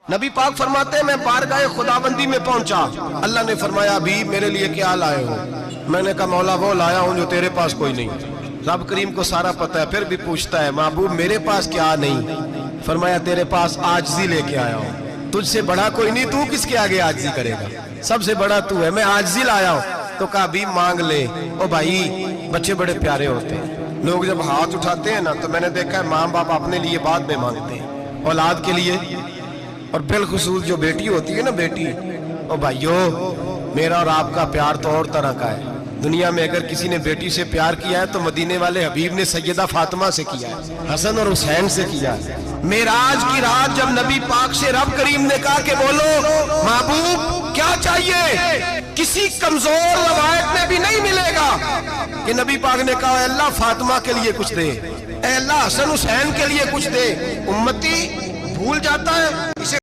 نبی پاک فرماتے ہیں میں بارگاہ خداوندی میں پہنچا، اللہ نے فرمایا ابھی میرے لیے کیا لائے ہو؟ میں نے کہا مولا وہ لایا ہوں جو تیرے پاس کوئی نہیں۔ رب کریم کو سارا پتہ ہے، پھر بھی پوچھتا ہے محبوب میرے پاس کیا نہیں؟ فرمایا تیرے پاس عاجزی لے کے آیا ہوں، تجھ سے بڑا کوئی نہیں، تو کس کے آگے عاجزی کرے گا؟ سب سے بڑا تو ہے، میں عاجزی لایا ہوں۔ تو کہا بھی مانگ لے۔ او بھائی بچے بڑے پیارے ہوتے ہیں، لوگ جب ہاتھ اٹھاتے ہیں نا تو میں نے دیکھا ہے ماں باپ اپنے لیے بعد میں مانگتے ہیں، اولاد کے لیے، اور بالخصوص جو بیٹی ہوتی ہے نا بیٹی، او بھائیو میرا اور آپ کا پیار تو اور طرح کا ہے۔ دنیا میں اگر کسی نے بیٹی سے پیار کیا ہے تو مدینے والے حبیب نے سیدہ فاطمہ سے کیا ہے، حسن اور حسین سے کیا ہے۔ معراج کی رات جب نبی پاک سے رب کریم نے کہا کہ بولو محبوب کیا چاہیے، کسی کمزور روایت میں بھی نہیں ملے گا کہ نبی پاک نے کہا اے اللہ فاطمہ کے لیے کچھ دے، اے اللہ حسن حسین کے لیے کچھ دے۔ امتی بھول جاتا ہے اسے